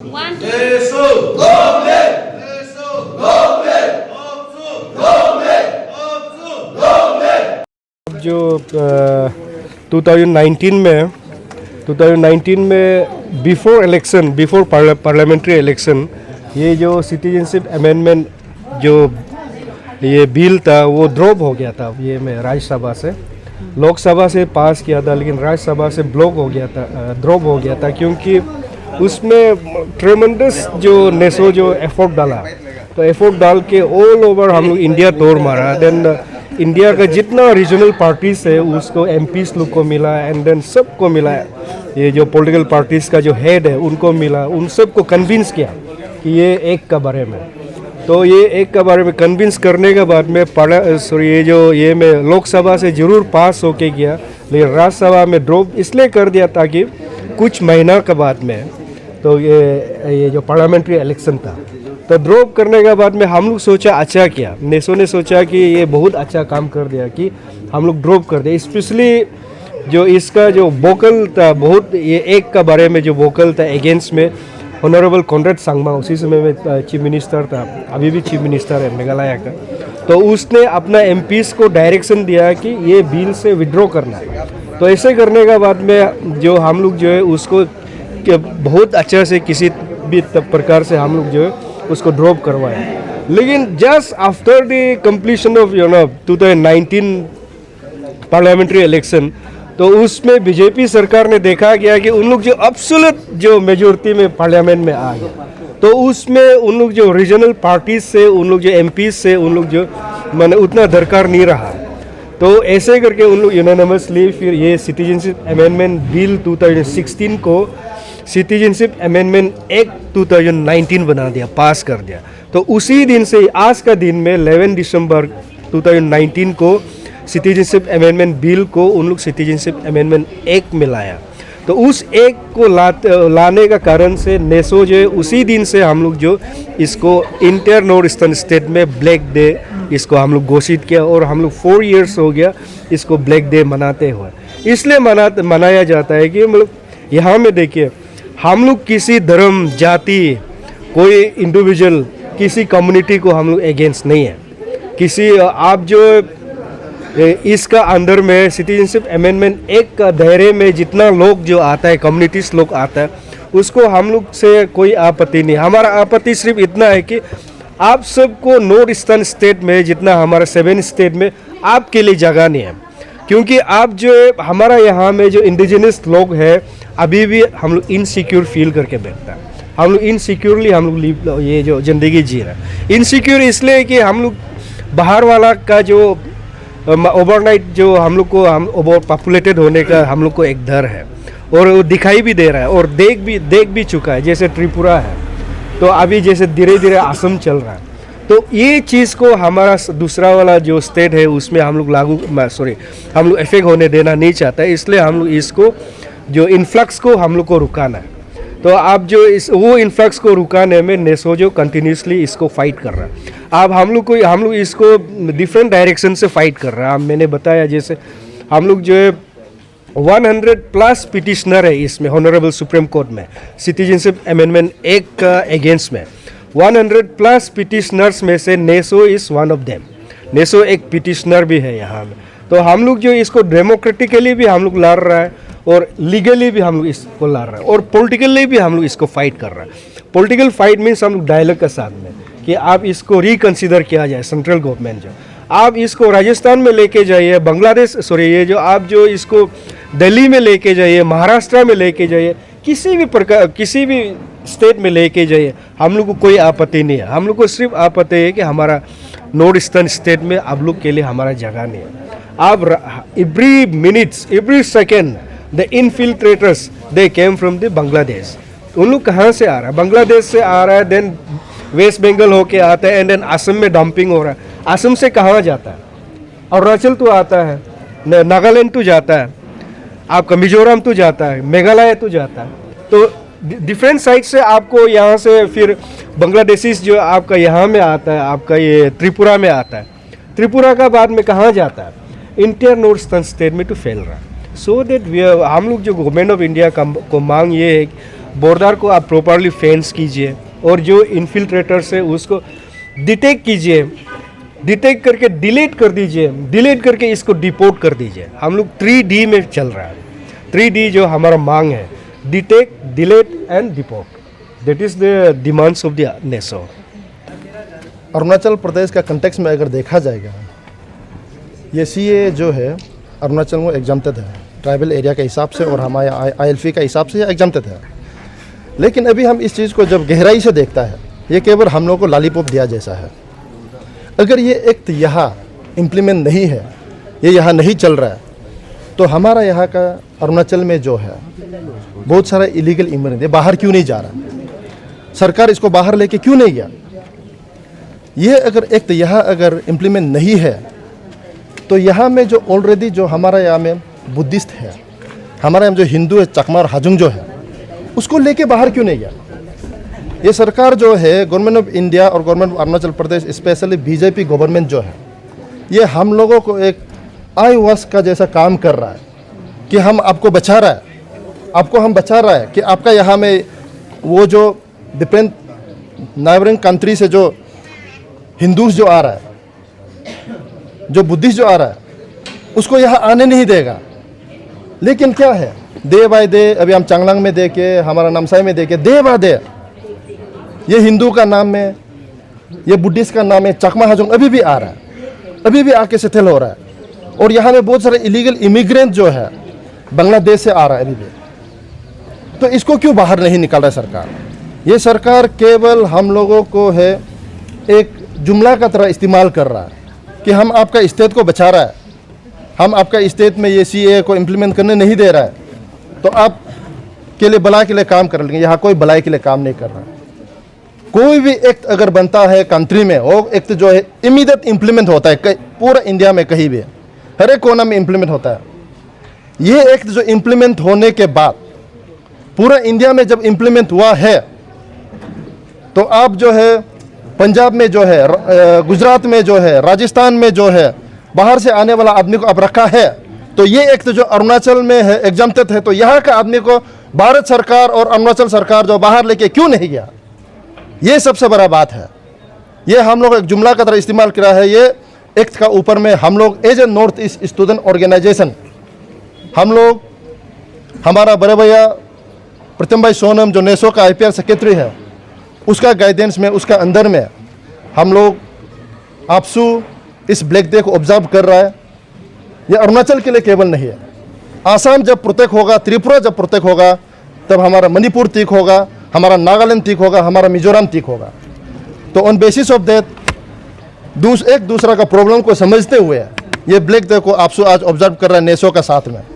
One, two. जो 2019 में before parliamentary election ये जो सिटीजनशिप अमेंडमेंट जो ये बिल था वो ड्रॉप हो गया था। ये में राज्यसभा से लोकसभा से पास किया था, लेकिन राज्यसभा से ब्लॉक हो गया था, ड्रॉप हो गया था, क्योंकि उसमें ट्रेमेंडस जो नेसो जो एफर्ट डाला, तो एफर्ट डाल के ऑल ओवर हम लोग इंडिया तोड़ मारा। देन इंडिया का जितना रीजनल पार्टीज है उसको एमपीस लोग को मिला, एंड देन सबको मिला। ये जो पॉलिटिकल पार्टीज का जो हेड है उनको मिला, उन सबको कन्विंस किया कि ये एक का बारे में। तो ये एक का बारे में कन्विंस करने के बाद में ये में लोकसभा से ज़रूर पास होके गया, लेकिन राज्यसभा में ड्रॉप इसलिए कर दिया ताकि कुछ महीना के बाद में तो ये जो पार्लियामेंट्री इलेक्शन था, तो ड्रॉप करने के बाद में हम लोग सोचा अच्छा किया, नेसो ने सोचा कि ये बहुत अच्छा काम कर दिया कि हम लोग ड्रॉप कर दिया। स्पेशली जो इसका जो वोकल था, बहुत ये एक का बारे में जो वोकल था अगेंस्ट में ऑनरेबल कॉन्रेड सांगमा, उसी समय में चीफ मिनिस्टर था, अभी भी चीफ मिनिस्टर है मेघालय का। तो उसने अपना एमपीस को डायरेक्शन दिया कि ये बिल से विड्रॉ करना है। तो ऐसे करने के बाद में जो हम लोग जो है उसको बहुत अच्छा से किसी भी प्रकार से हम लोग जो है उसको ड्रॉप करवाया। लेकिन just after the completion of 2019 parliamentary election, तो उसमें बीजेपी सरकार ने देखा गया कि उन लोग जो एब्सोल्यूट जो मेजॉरिटी में पार्लियामेंट में आ गया, तो उसमें उन लोग जो रीजनल पार्टीज से, उन लोग जो एमपीज से, उन लोग जो माने उतना दरकार नहीं रहा। तो ऐसे करके उन लोग यूनानिमसली फिर ये सिटीजनशिप अमेंडमेंट बिल 2016 को सिटीजनशिप अमेंडमेंट एक्ट 2019 बना दिया, पास कर दिया। तो उसी दिन से आज का दिन में 11 दिसंबर 2019 को सिटीजनशिप अमेंडमेंट बिल को उन लोग सिटीजनशिप अमेंडमेंट एक्ट में लाया। तो उस एक्ट को लाने का कारण से नेसो जो है उसी दिन से हम लोग जो इसको इंटर नॉर्थ ईस्टर्न स्टेट में ब्लैक डे इसको हम लोग घोषित किया, और हम लोग 4 इयर्स हो गया इसको ब्लैक डे मनाते हुए। इसलिए मनाया जाता है कि मतलब यहाँ में देखिए, हम लोग किसी धर्म, जाति, कोई इंडिविजुअल, किसी कम्युनिटी को हम लोग अगेंस्ट नहीं है। किसी आप जो इसका अंदर में सिटीजनशिप अमेंडमेंट एक्ट का दायरे में जितना लोग जो आता है, कम्युनिटीज लोग आता है, उसको हम लोग से कोई आपत्ति नहीं। हमारा आपत्ति सिर्फ इतना है कि आप सबको नॉर्थ ईस्टर्न स्टेट में, जितना हमारा 7 स्टेट में, आपके लिए जगह नहीं है। क्योंकि आप जो हमारा यहाँ में जो इंडिजिनस लोग हैं, अभी भी हम लोग इनसिक्योर फील करके बैठता है। हम लोग इनसिक्योरली हम लोग ये जो ज़िंदगी जी रहे हैं। इनसिक्योर इसलिए कि हम लोग बाहर वाला का जो ओवरनाइट जो हम लोग को ओवर पॉपुलेटेड होने का हम लोग को एक डर है, और वो दिखाई भी दे रहा है और देख भी चुका है। जैसे त्रिपुरा है, तो अभी जैसे धीरे धीरे असम चल रहा है। तो ये चीज़ को हमारा दूसरा वाला जो स्टेट है उसमें हम लोग हम लोग इफेक्ट होने देना नहीं चाहता है। इसलिए हम लोग इसको जो इन्फ्लक्स को हम लोग को रुकाना है। तो आप जो वो इन्फ्लक्स को रुकाने में नेसो जो कंटिन्यूसली इसको फाइट कर रहा है। अब हम लोग इसको डिफरेंट डायरेक्शन से फाइट कर रहा है। मैंने बताया जैसे हम लोग जो है 100+ पिटिशनर है इसमें ऑनरेबल सुप्रीम कोर्ट में सिटीजनशिप अमेंडमेंट एक्ट का अगेंस्ट में। 100+ पिटिशनर्स में से NESO is one of them. NESO एक पिटिशनर भी है यहाँ में। तो हम लोग जो इसको डेमोक्रेटिकली भी हम लोग लड़ रहा है, और लीगली भी हम लोग इसको लड़ रहे हैं, और पॉलिटिकली भी हम लोग इसको फाइट कर रहे हैं। पॉलिटिकल फाइट मीन्स हम लोग डायलॉग के साथ में कि आप इसको रिकन्सिडर किया जाए। सेंट्रल गवर्नमेंट जो आप इसको राजस्थान में लेके जाइए, ये जो आप जो इसको दिल्ली में लेके जाइए, महाराष्ट्र में लेके जाइए, किसी भी स्टेट में लेके जाइए, हम लोग को कोई आपत्ति नहीं है। हम लोग को सिर्फ आपत्ति है कि हमारा नॉर्थ ईस्टर्न स्टेट में आप लोग के लिए हमारा जगह नहीं है। आप every minutes, every second the infiltrators they came from the Bangladesh. उन लोग कहाँ से आ रहा है? बांग्लादेश से आ रहा है, देन वेस्ट बंगाल होके आता है, एंड देन असम में डंपिंग हो रहा है। असम से कहाँ जाता है? अरुणाचल तो आता है, नागालैंड तो जाता है, आपका मिजोरम तो जाता है, मेघालय तो जाता है। तो डिफरेंट साइड से आपको यहाँ से फिर बांग्लादेशी जो आपका यहाँ में आता है, आपका ये त्रिपुरा में आता है। त्रिपुरा का बाद में कहाँ जाता है? इंटर नॉर्थ ईस्टर्न स्टेट में तो फैल रहा है। सो दैट हम लोग जो गवर्नमेंट ऑफ इंडिया को मांग ये है बॉर्डर को आप प्रॉपरली फेंस कीजिए और जो इन्फिल्ट्रेटर्स है उसको डिटेक्ट कीजिए, डिटेक्ट करके डिलीट कर दीजिए, डिलीट करके इसको डिपोर्ट कर दीजिए। हम लोग 3D में चल रहा है। 3D जो हमारा मांग है, detect, delete and deport, that is the demands of the NESO. Arunachal Pradesh का कंटेक्स्ट में अगर देखा जाएगा, ये CAA जो है अरुणाचल में एग्जाम्प्टेड है ट्राइबल एरिया के हिसाब से, और हमारे ILFI का हिसाब से ये एग्जाम्प्टेड है। लेकिन अभी हम इस चीज़ को जब गहराई से देखता है, ये केवल हम लोग को लॉलीपॉप दिया जैसा है। अगर ये एक्ट यहाँ इम्प्लीमेंट नहीं है, ये यहाँ नहीं चल रहा है, तो हमारा यहाँ का अरुणाचल में जो है बहुत सारा इलीगल इमिग्रेंट बाहर क्यों नहीं जा रहा? सरकार इसको बाहर लेके क्यों नहीं गया? ये अगर एक्ट यहाँ अगर इम्प्लीमेंट नहीं है, तो यहाँ में जो ऑलरेडी जो हमारा यहाँ में बुद्धिस्ट है, हमारे यहाँ जो हिंदू है, चकमा और हाजुंग जो है, उसको लेके बाहर क्यों नहीं गया? ये सरकार जो है, गवर्नमेंट ऑफ इंडिया और government of Arunachal Pradesh, specially BJP government जो है, ये हम लोगों को एक आई वॉश का जैसा काम कर रहा है कि हम आपको बचा रहा है, आपको हम बचा रहा है कि आपका यहाँ में वो जो डिफरेंट नाइबरिंग कंट्री से जो हिंदूज जो आ रहा है, जो बुद्धिस्ट जो आ रहा है, उसको यहाँ आने नहीं देगा। लेकिन क्या है, डे बाय डे, अभी हम चांगलांग में देखे, हमारा नामसाई में देखे, डे बाय डे ये हिंदू का नाम में, ये बुद्धिस्ट का नाम है, चकमा हाजुंग अभी भी आ रहा है, अभी भी आके सेटल हो रहा है। और यहाँ में बहुत सारे इलीगल इमिग्रेंट जो है बांग्लादेश से आ रहा है अभी भी। तो इसको क्यों बाहर नहीं निकाल रहा है सरकार? ये सरकार केवल हम लोगों को है एक जुमला का तरह इस्तेमाल कर रहा है कि हम आपका स्टेट को बचा रहा है, हम आपका स्टेट में ये CAA को इम्प्लीमेंट करने नहीं दे रहा है, तो आप के लिए भलाई के लिए काम कर लेंगे। यहाँ कोई भलाई के लिए काम नहीं कर रहा है। कोई भी एक्ट अगर बनता है कंट्री में, वो एक्ट जो है इमीडिएट इम्प्लीमेंट होता है, पूरा इंडिया में कहीं भी, हर एक कोना में इम्प्लीमेंट होता है। ये एक्ट जो इम्प्लीमेंट होने के बाद पूरा इंडिया में जब इम्प्लीमेंट हुआ है, तो आप जो है पंजाब में जो है, गुजरात में जो है, राजस्थान में जो है, बाहर से आने वाला आदमी को अब रखा है, तो ये एक्ट जो अरुणाचल में है एग्जाम्प्टेड है, तो यहाँ का आदमी को भारत सरकार और अरुणाचल सरकार जो बाहर लेके क्यों नहीं गया? ये सबसे बड़ा बात है। ये हम लोग एक जुमला का तरह इस्तेमाल करा है। ये एक्ट का ऊपर में हम लोग as a North East student organisation, हम लोग, हमारा बड़े भैया प्रतिम भाई सोनम जो नेशो का IPR सेक्रेटरी है, उसका गाइडेंस में, उसका अंदर में हम लोग आपसू इस ब्लैक डे को ऑब्जर्व कर रहा है। ये अरुणाचल के लिए केवल नहीं है, आसाम जब प्रोटेक्ट होगा, त्रिपुरा जब प्रोटेक्ट होगा, तब हमारा मणिपुर ठीक होगा, हमारा नागालैंड ठीक होगा, हमारा मिजोरम ठीक होगा। तो ऑन बेसिस ऑफ दैट एक दूसरा का प्रॉब्लम को समझते हुए ये ब्लैक डे को आपसू आज ऑब्जर्व कर रहा है नेशो का साथ में।